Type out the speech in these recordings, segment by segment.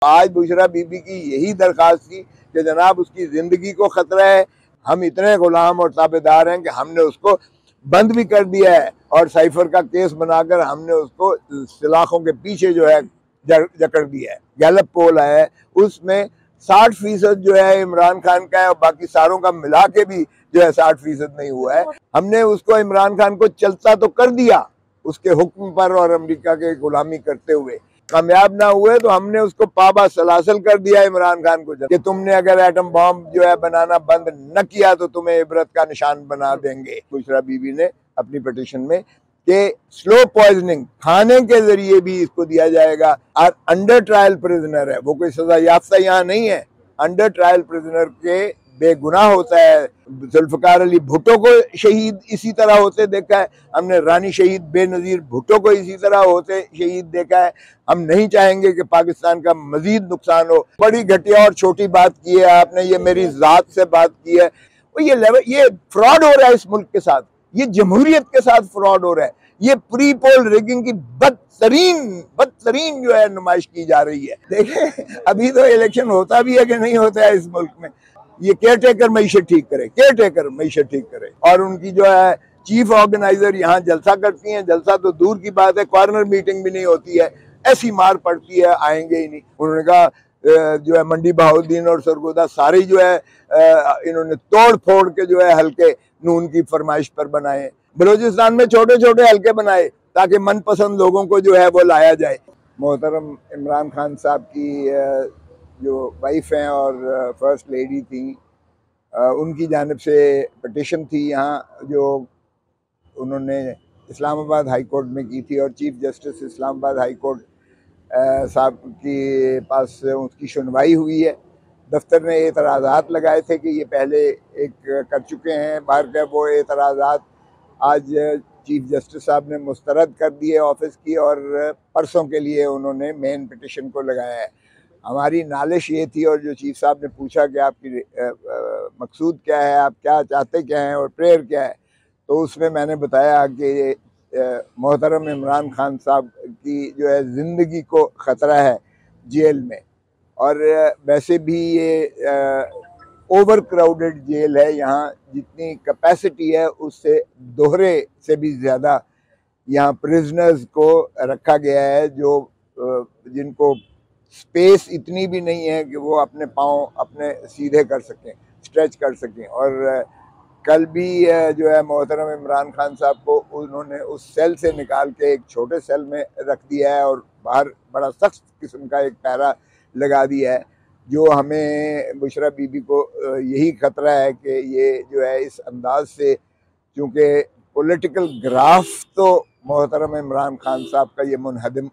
आज बुशरा बीबी की यही दरख्वास्त थी कि जनाब उसकी ज़िंदगी को ख़तरा है, हम इतने गुलाम और ताबेदार हैं कि हमने उसको बंद भी कर दिया है और साइफर का केस बनाकर हमने उसको सलाखों के पीछे जो है जकड़ दिया है। गैलप पोल है, उसमें 60% जो है इमरान खान का है और बाकी सारों का मिला के भी जो है 60% नहीं हुआ है। हमने उसको इमरान खान को चलता तो कर दिया उसके हुक्म पर और अमेरिका के गुलामी करते हुए, कामयाब ना हुए तो हमने उसको पाबा सलासल कर दिया इमरान खान को कि तुमने अगर एटम बॉम्ब जो है बनाना बंद न किया तो तुम्हें इबरत का निशान बना देंगे। बुशरा बीबी ने अपनी पिटीशन में कि स्लो पॉइजनिंग खाने के जरिए भी इसको दिया जाएगा और अंडर ट्रायल प्रिजनर है, वो कोई सजा याफ्ता यहाँ नहीं है, अंडर ट्रायल प्रिजनर के बेगुनाह होता है। जुल्फकार अली भुट्टो को शहीद इसी तरह होते देखा है हमने, रानी शहीद बेनज़ीर भुट्टो को इसी तरह होते शहीद देखा है। हम नहीं चाहेंगे कि पाकिस्तान का मजीद नुकसान हो। बड़ी घटिया और छोटी बात की है आपने, ये मेरी ज़ात से बात की है, ये फ्रॉड हो रहा है इस मुल्क के साथ, ये जमहूरियत के साथ फ्रॉड हो रहा है, ये प्री पोल रिगिंग की बदतरीन जो है नुमाइश की जा रही है। देखें अभी तो इलेक्शन होता भी है कि नहीं होता है इस मुल्क में। ये केयर टेकर मईशत ठीक करे, केयर टेकर मईशत ठीक करे। और उनकी जो है चीफ ऑर्गेनाइजर यहाँ जलसा करती हैं, जलसा तो दूर की बात है, कॉर्नर मीटिंग भी नहीं होती है, ऐसी मार पड़ती है आएंगे ही नहीं। उन्होंने कहा जो है मंडी बहाउद्दीन और सरगोदा सारे जो है इन्होंने तोड़ फोड़ के जो है हल्के नून की फरमाइश पर बनाए। बलूचिस्तान में छोटे छोटे हल्के बनाए ताकि मनपसंद लोगों को जो है वो लाया जाए। मोहतरम इमरान खान साहब की जो वाइफ हैं और फर्स्ट लेडी थी, उनकी जानिब से पिटीशन थी यहाँ जो उन्होंने इस्लामाबाद हाई कोर्ट में की थी और chief justice Islamabad high court साहब के पास उसकी सुनवाई हुई है। दफ्तर ने एतराज़ात लगाए थे कि ये पहले एक कर चुके हैं बाहर का, वो एतराज़ात आज चीफ जस्टिस साहब ने मुस्तरद कर दिए ऑफिस की और परसों के लिए उन्होंने मेन पिटीशन को लगाया है। हमारी नालिश ये थी और जो चीफ साहब ने पूछा कि आपकी मकसूद क्या है, आप क्या चाहते क्या हैं और प्रेयर क्या है, तो उसमें मैंने बताया कि मोहतरम इमरान खान साहब की जो है ज़िंदगी को ख़तरा है जेल में, और वैसे भी ये ओवर क्राउडेड जेल है, यहाँ जितनी कैपेसिटी है उससे दोहरे से भी ज़्यादा यहाँ प्रिजनर्स को रखा गया है जो जिनको स्पेस इतनी भी नहीं है कि वो अपने पाँव अपने सीधे कर सकें, स्ट्रेच कर सकें। और कल भी जो है मोहतरम इमरान खान साहब को उन्होंने उस सेल से निकाल के एक छोटे सेल में रख दिया है और बाहर बड़ा सख्त किस्म का एक पैरा लगा दिया है, जो हमें बुशरा बीबी को यही ख़तरा है कि ये जो है इस अंदाज से, चूँकि पॉलिटिकल ग्राफ तो मोहतरम इमरान खान साहब का ये मुनहदम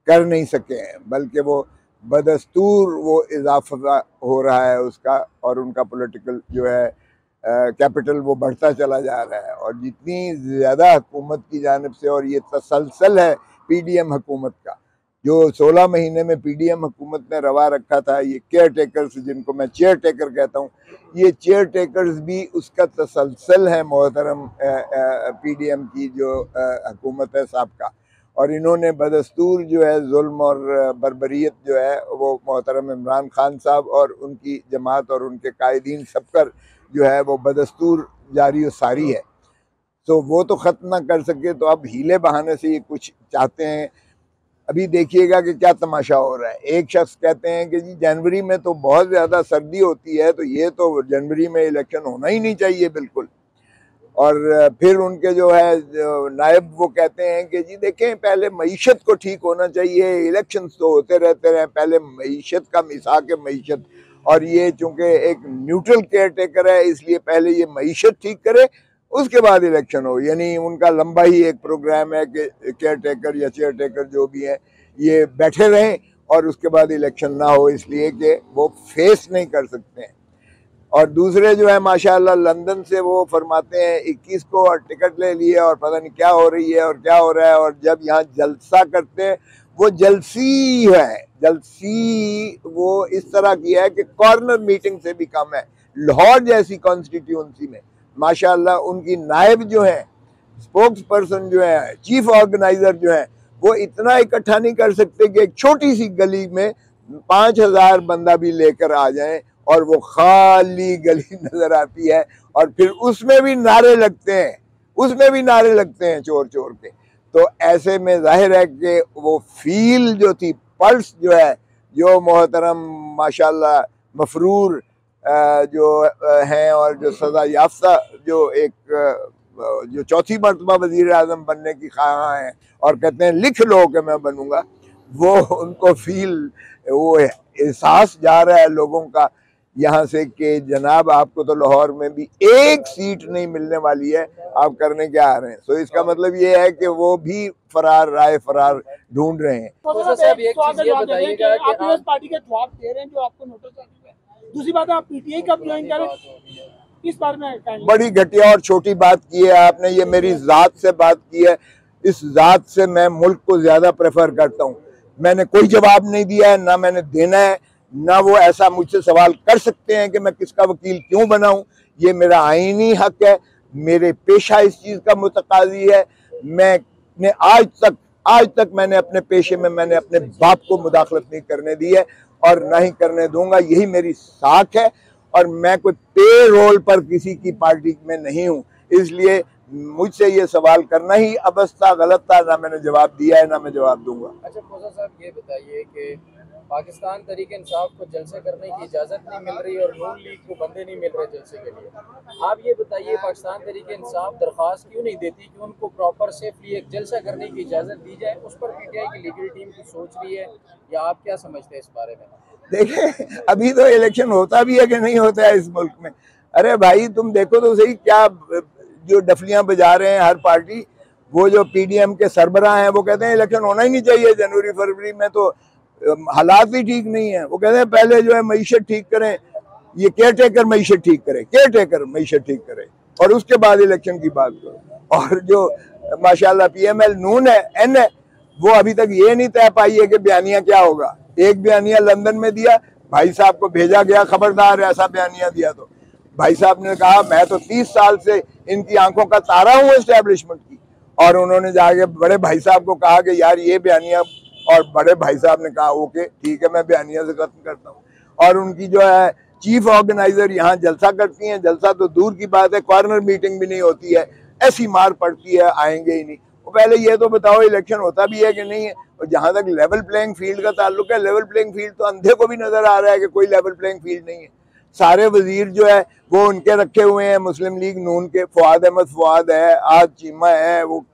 कर नहीं सके हैं, बल्कि वो बदस्तूर वो इजाफा हो रहा है उसका और उनका पॉलिटिकल जो है कैपिटल वो बढ़ता चला जा रहा है। और जितनी ज़्यादा हुकूमत की जानिब से, और ये तसलसल है पीडीएम हुकूमत का, जो 16 महीने में पीडीएम हुकूमत ने रवा रखा था, ये केयर टेकर्स जिनको मैं चेयर टेकर कहता हूँ, ये चेयर टेकर्स भी उसका तसलसल है मोहतरम पीडीएम की जो हुकूमत है साहब। और इन्होंने बदस्तूर जो है जुल्म और बर्बरियत जो है वो मोहतरम इमरान खान साहब और उनकी जमात और उनके कायदीन सब कर जो है वो बदस्तूर जारी और सारी है। तो वो तो ख़त्म ना कर सके तो अब हीले बहाने से ये कुछ चाहते हैं। अभी देखिएगा कि क्या तमाशा हो रहा है। एक शख्स कहते हैं कि जी जनवरी में तो बहुत ज़्यादा सर्दी होती है, तो ये तो जनवरी में इलेक्शन होना ही नहीं चाहिए बिल्कुल। और फिर उनके जो है नायब वो कहते हैं कि जी देखें पहले मईशत को ठीक होना चाहिए, इलेक्शंस तो होते रहते हैं, पहले मईशत का मिसाक है मईशत, और ये चूँकि एक न्यूट्रल केयर टेकर है इसलिए पहले ये मईशत ठीक करे उसके बाद इलेक्शन हो। यानी उनका लंबा ही एक प्रोग्राम है कि केयर टेकर या चेयर टेकर जो भी है ये बैठे रहें और उसके बाद इलेक्शन ना हो, इसलिए कि वो फेस नहीं कर सकते हैं। और दूसरे जो है माशाल्लाह लंदन से वो फरमाते हैं 21 को और टिकट ले लिए और पता नहीं क्या हो रही है और क्या हो रहा है, और जब यहाँ जलसा करते हैं वो जलसी है, जलसी वो इस तरह की है कि कॉर्नर मीटिंग से भी कम है। लाहौर जैसी कॉन्स्टिट्यूंसी में माशाल्लाह उनकी नायब जो है, स्पोक्स पर्सन जो है, चीफ ऑर्गेनाइजर जो है, वो इतना इकट्ठा नहीं कर सकते कि एक छोटी सी गली में 5000 बंदा भी लेकर आ जाएं और वो खाली गली नजर आती है, और फिर उसमें भी नारे लगते हैं, उसमें भी नारे लगते हैं चोर चोर के। तो ऐसे में जाहिर है कि वो फील जो थी, पल्स जो है, जो मोहतरम माशाल्लाह मफरूर जो हैं और जो सजा याफ्ता जो एक जो चौथी मरतबा वजीर आजम बनने की ख्वाह हैं और कहते हैं लिख लो कि मैं बनूंगा, वो उनको फील, वो एहसास जा रहा है लोगों का यहाँ से कि जनाब आपको तो लाहौर में भी एक सीट नहीं मिलने वाली है, आप करने क्या आ रहे हैं। तो इसका मतलब ये है कि वो भी फरार राय फरार ढूंढ रहे हैं। पार्टी के जवाब दे रहे हैं जो आपको नोटिस आ चुका है। दूसरी बात है, आप पीटीआई कब ज्वाइन करें, इस बारे में बड़ी घटिया और छोटी बात की है आपने। ये मेरी जात से बात की है, इस जात से मैं मुल्क को ज्यादा प्रेफर करता हूँ। मैंने कोई जवाब नहीं दिया है, ना मैंने देना है, ना वो ऐसा मुझसे सवाल कर सकते हैं कि मैं किसका वकील क्यों बनाऊं। ये मेरा आईनी हक है, मेरे पेशा इस चीज का मुतकाजी है। मैंने आज तक मैंने अपने पेशे में मैंने अपने बाप को मुदाखलत नहीं करने दी है और ना ही करने दूंगा। यही मेरी साख है और मैं कोई पे रोल पर किसी की पार्टी में नहीं हूँ, इसलिए मुझसे ये सवाल करना ही अबस था, गलत था। ना मैंने जवाब दिया है, ना मैं जवाब दूंगा। अच्छा खोसा साहब, ये बताइए कि पाकिस्तान तहरीक इंसाफ को जलसे करने की इजाज़त नहीं मिल रही और नून लीग को बंदे नहीं मिल रहे जलसे के लिए, आप ये बताइए पाकिस्तान तहरीक इंसाफ दरख्वास्त क्यों नहीं देती कि उनको प्रॉपर सेफली एक जलसा करने की इजाज़त दी जाए? उस पर पीटीआई की लीगल टीम की सोच रही है, या आप क्या समझते हैं इस बारे में? देखिए, अभी तो इलेक्शन होता भी है कि नहीं होता है इस मुल्क में। अरे भाई तुम देखो तो सही, क्या जो डफलियां बजा रहे हैं हर पार्टी। वो जो पीडीएम के सरबराह हैं वो कहते हैं इलेक्शन होना ही नहीं चाहिए जनवरी फरवरी में, तो हालात ही ठीक नहीं है। वो कहते हैं पहले जो है मईशत ठीक करें, ये केयर टेकर मईशत ठीक करे, केयर टेकर मईशत ठीक करे, और उसके बाद इलेक्शन की बात करो। और जो माशाल्लाह पीएमएल नून है, एन है, वो अभी तक ये नहीं तय पाई है कि बयानिया क्या होगा। एक बयानिया लंदन में दिया, भाई साहब को भेजा गया, खबरदार ऐसा बयानिया दिया तो भाई साहब ने कहा मैं तो 30 साल से इनकी आंखों का तारा हूँ एस्टेब्लिशमेंट की, और उन्होंने जाके बड़े भाई साहब को कहा कि यार ये बयानिया, और बड़े भाई साहब ने कहा ओके ठीक है मैं बयानिया से खत्म करता हूँ। और उनकी जो है चीफ ऑर्गेनाइजर यहाँ जलसा करती हैं, जलसा तो दूर की बात है, कॉर्नर मीटिंग भी नहीं होती है, ऐसी मार पड़ती है, आएंगे ही नहीं। वो पहले ये तो बताओ इलेक्शन होता भी है कि नहीं है। और जहां तक लेवल प्लेइंग फील्ड का ताल्लुक है, लेवल प्लेइंग फील्ड तो अंधे को भी नजर आ रहा है कि कोई लेवल प्लेइंग फील्ड नहीं है। सारे वजीर जो है वो उनके रखे हुए हैं, मुस्लिम लीग नून के, फवाद अहमद फवाद है, आज चीमा है, वो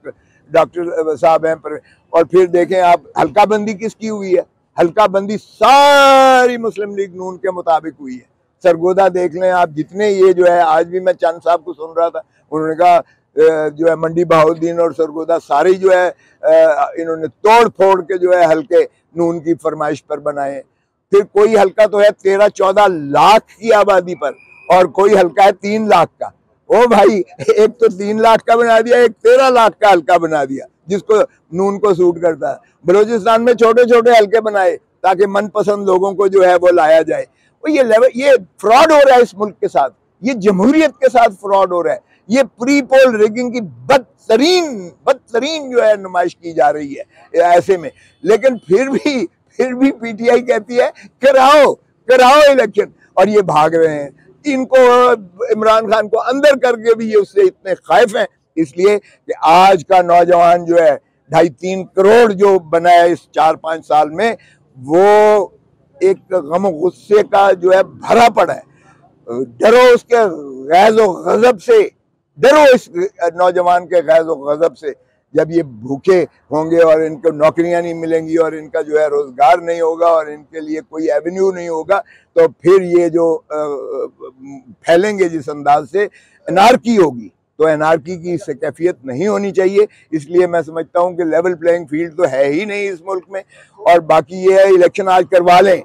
डॉक्टर साहब हैं। और फिर देखें आप हल्का बंदी किसकी हुई है, हल्का बंदी सारी मुस्लिम लीग नून के मुताबिक हुई है। सरगोदा देख लें आप, जितने ये जो है, आज भी मैं चंद साहब को सुन रहा था, उन्होंने कहा जो है मंडी बहाउद्दीन और सरगोदा सारे जो है इन्होंने तोड़ फोड़ के जो है हल्के नून की फरमाइश पर बनाए। फिर कोई हल्का तो है 13-14 लाख की आबादी पर, और कोई हल्का है 3 लाख का। ओ भाई, एक तो 3 लाख का बना दिया, एक 13 लाख का हल्का बना दिया जिसको नून को सूट करता है। बलूचिस्तान में छोटे छोटे हल्के बनाए ताकि मनपसंद लोगों को जो है वो लाया जाए। ये लेवल, ये फ्रॉड हो रहा है इस मुल्क के साथ, ये जमहूरियत के साथ फ्रॉड हो रहा है। ये प्री पोल रिगिंग की बदतरीन जो है नुमाइश की जा रही है ऐसे में। लेकिन फिर भी पीटीआई कहती है कराओ इलेक्शन, और ये भाग रहे हैं। इनको इमरान खान को अंदर करके भी ये उससे इतने खौफ हैं, इसलिए कि आज का नौजवान जो है 2.5-3 करोड़ जो बना है इस 4-5 साल में, वो एक गम गुस्से का जो है भरा पड़ा है। डरो उसके गैज़ व गज़ब से, डरो इस नौजवान के गैज़ व गज़ब से। जब ये भूखे होंगे और इनको नौकरियां नहीं मिलेंगी और इनका जो है रोजगार नहीं होगा और इनके लिए कोई एवेन्यू नहीं होगा, तो फिर ये जो फैलेंगे जिस अंदाज से, एनार्की होगी। तो एनार्की की इससे कैफियत नहीं होनी चाहिए। इसलिए मैं समझता हूँ कि लेवल प्लेइंग फील्ड तो है ही नहीं इस मुल्क में। और बाकी ये है, इलेक्शन आज करवा लें,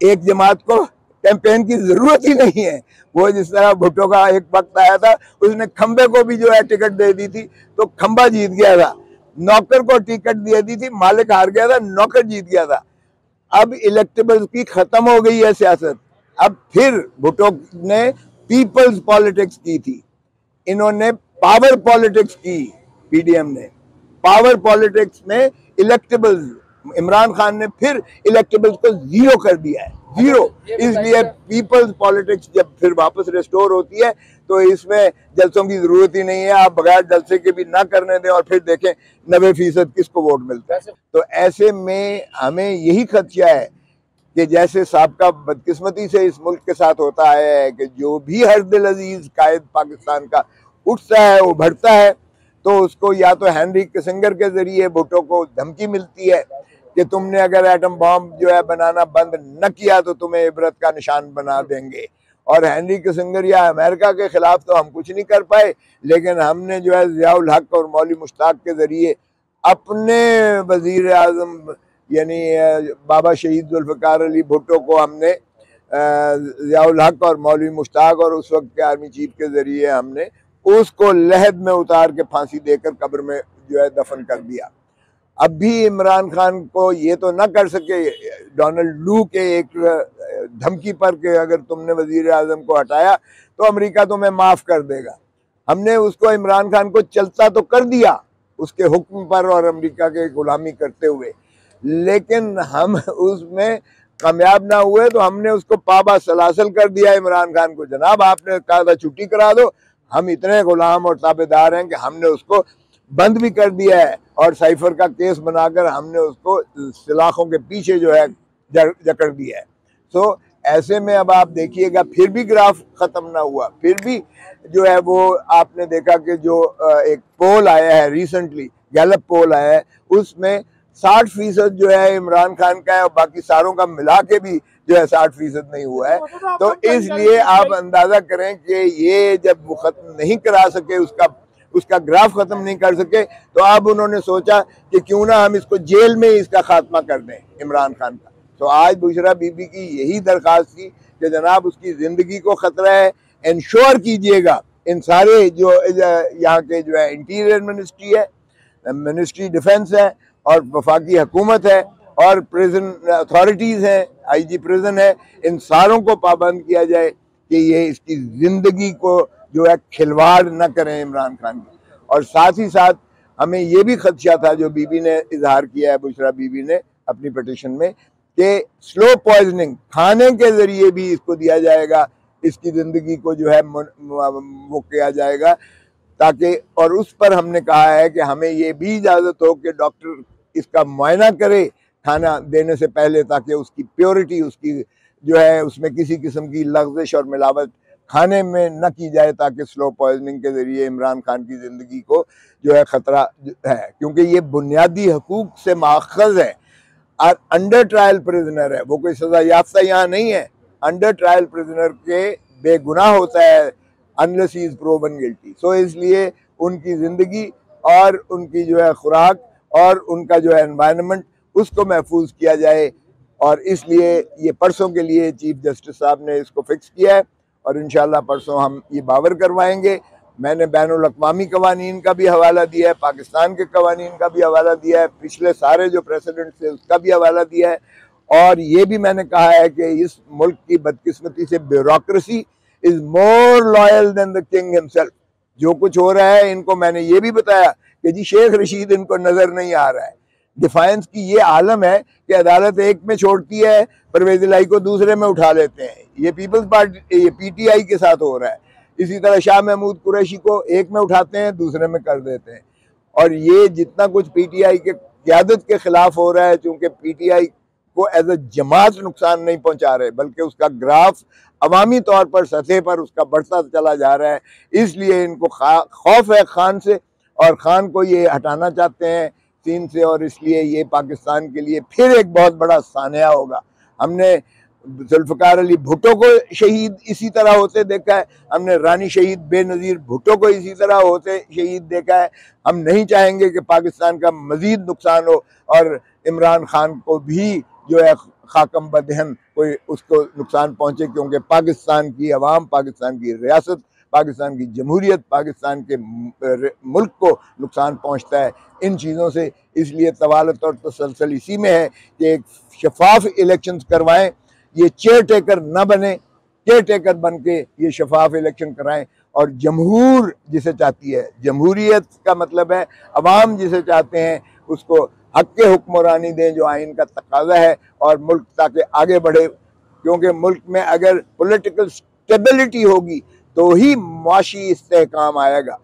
एक जमात को कैंपेन की जरूरत ही नहीं है। वो जिस तरह भुट्टो का एक वक्त आया था, उसने खंबे को भी जो है टिकट दे दी थी तो खंबा जीत गया था, नौकर को टिकट दे दी थी, मालिक हार गया था, नौकर जीत गया था। अब इलेक्टेबल्स की खत्म हो गई है सियासत। अब फिर भुट्टो ने पीपल्स पॉलिटिक्स की थी, इन्होंने पावर पॉलिटिक्स की, पीडीएम ने पावर पॉलिटिक्स में इलेक्टेबल्स इमरान खान ने फिर इलेक्टेबल्स को जीरो कर दिया है, जीरो। इसलिए पीपल्स पॉलिटिक्स जब फिर वापस रिस्टोर होती है तो इसमें जलसों की जरूरत ही नहीं है। आप बगैर जलसे के भी ना करने दें और फिर देखें 90% किसको वोट मिलता है। तो ऐसे में हमें यही खदशा है कि जैसे साबका बदकिस्मती से इस मुल्क के साथ होता है कि जो भी हर दिल अजीज कायद पाकिस्तान का उठता है, उभरता है, तो उसको या तो हेनरी किसिंगर के जरिए भुट्टो को धमकी मिलती है कि तुमने अगर एटम बॉम्ब जो है बनाना बंद न किया तो तुम्हें इबरत का निशान बना देंगे। और हेनरी किसिंगर या अमेरिका के खिलाफ तो हम कुछ नहीं कर पाए, लेकिन हमने जो है ज़ियाउल हक और मौलवी मुश्ताक के जरिए अपने वजीर आजम यानी बाबा शहीद जुल्फ़िकार अली भुट्टो को हमने ज़ियाउल हक और मौलवी मुश्ताक और उस वक्त के आर्मी चीफ के जरिए हमने उसको लहद में उतार के फांसी देकर कब्र में जो है दफन कर दिया। अब भी इमरान खान को ये तो ना कर सके डोनाल्ड लू के एक धमकी पर कि अगर तुमने वजीर आजम को हटाया तो अमेरिका तुम्हें माफ़ कर देगा। हमने उसको इमरान खान को चलता तो कर दिया उसके हुक्म पर और अमेरिका के गुलामी करते हुए, लेकिन हम उसमें कामयाब ना हुए तो हमने उसको पाबा सलासल कर दिया इमरान खान को। जनाब आपने कहा था छुट्टी करा दो, हम इतने गुलाम और ताबेदार हैं कि हमने उसको बंद भी कर दिया है और साइफर का केस बनाकर हमने उसको सलाखों के पीछे जो है जकड़ दिया है। तो ऐसे में अब आप देखिएगा फिर भी ग्राफ ख़त्म ना हुआ, फिर भी जो है वो आपने देखा कि जो एक पोल आया है रिसेंटली, गैलप पोल आया है, उसमें 60% जो है इमरान खान का है और बाकी सारों का मिला के भी जो है 60% नहीं हुआ है। तो इसलिए आप अंदाजा करें कि ये जब वो खत्म नहीं करा सके, उसका ग्राफ खत्म नहीं कर सके, तो अब उन्होंने सोचा कि क्यों ना हम इसको जेल में इसका खात्मा कर दें इमरान खान का। तो आज बुशरा बीबी की यही दरख्वास्त थी कि जनाब उसकी ज़िंदगी को ख़तरा है, इंश्योर कीजिएगा इन सारे जो यहाँ के जो है इंटीरियर मिनिस्ट्री है, मिनिस्ट्री डिफेंस है और वफाकी हुकूमत है और प्रिजन अथॉरिटीज़ हैं, IG प्रिजन है, इन सारों को पाबंद किया जाए कि ये इसकी ज़िंदगी को जो है खिलवाड़ न करें इमरान खान की। और साथ ही साथ हमें ये भी खदशा था जो बीबी ने इजहार किया है, बुशरा बीबी ने अपनी पिटीशन में, कि स्लो पॉइजनिंग खाने के ज़रिए भी इसको दिया जाएगा, इसकी ज़िंदगी को जो है वो किया जाएगा ताकि, और उस पर हमने कहा है कि हमें ये भी इजाज़त हो कि डॉक्टर इसका मुआयना करे खाना देने से पहले ताकि उसकी प्योरिटी, उसकी जो है उसमें किसी किस्म की लग़्ज़िश और मिलावट खाने में न की जाए ताकि स्लो पॉइजनिंग के ज़रिए इमरान खान की ज़िंदगी को जो है ख़तरा है, क्योंकि ये बुनियादी हकूक़ से माख़ज़ है। और अंडर ट्रायल प्रिजनर है, वो कोई सज़ा याफ्ता यहाँ नहीं है। अंडर ट्रायल प्रिजनर के बेगुनाह होता है unless he is proven guilty. So इसलिए उनकी ज़िंदगी और उनकी जो है खुराक और उनका जो है एनवायरनमेंट उसको महफूज किया जाए, और इसलिए ये परसों के लिए चीफ जस्टिस साहब ने इसको फिक्स किया है और इंशाल्लाह परसों हम ये बावर करवाएंगे। मैंने बैनुल अक़वामी कवानीन का भी हवाला दिया है, पाकिस्तान के कवानीन का भी हवाला दिया है, पिछले सारे जो प्रेसिडेंट थे उसका भी हवाला दिया है, और ये भी मैंने कहा है कि इस मुल्क की बदकिस्मती से bureaucracy is more loyal than the king himself. जो कुछ हो रहा है इनको मैंने ये भी बताया कि जी शेख रशीद इनको नज़र नहीं आ रहा है। डिफाइंस की ये आलम है कि अदालत एक में छोड़ती है, परवेज़ इलाही को दूसरे में उठा लेते हैं। ये पीपल्स पार्टी, ये PTI के साथ हो रहा है। इसी तरह शाह महमूद कुरैशी को एक में उठाते हैं, दूसरे में कर देते हैं। और ये जितना कुछ PTI के क़यादत के ख़िलाफ़ हो रहा है, चूँकि PTI को एज अ जमात नुकसान नहीं पहुँचा रहे बल्कि उसका ग्राफ अवामी तौर पर सतह पर उसका बढ़ता चला जा रहा है, इसलिए इनको खौफ है खान से और खान को ये हटाना चाहते हैं सीन से, और इसलिए ये पाकिस्तान के लिए फिर एक बहुत बड़ा सानिया होगा। हमने जुल्फ़िकार अली भुट्टो को शहीद इसी तरह होते देखा है, हमने रानी शहीद बेनज़ीर भुट्टो को इसी तरह होते शहीद देखा है। हम नहीं चाहेंगे कि पाकिस्तान का मज़ीद नुकसान हो और इमरान खान को भी जो है खाकम बदहन कोई उसको नुकसान पहुँचे, क्योंकि पाकिस्तान की अवाम, पाकिस्तान की रियासत, पाकिस्तान की जमहूरियत, पाकिस्तान के मुल्क को नुकसान पहुँचता है इन चीज़ों से। इसलिए तवालत और तसलसल इसी में है कि एक शफाफ इलेक्शंस करवाएं, ये चेयर टेकर न बने, चेयर टेकर बन के ये शफाफ इलेक्शन कराएं, और जमहूर जिसे चाहती है, जमहूरियत का मतलब है अवाम जिसे चाहते हैं उसको हक के हुक्मरानी दें जो आइन का तकाजा है, और मुल्क ताकि आगे बढ़े, क्योंकि मुल्क में अगर पॉलिटिकल स्टेबिलिटी होगी तो ही मुआशी इस्तेहकाम आएगा।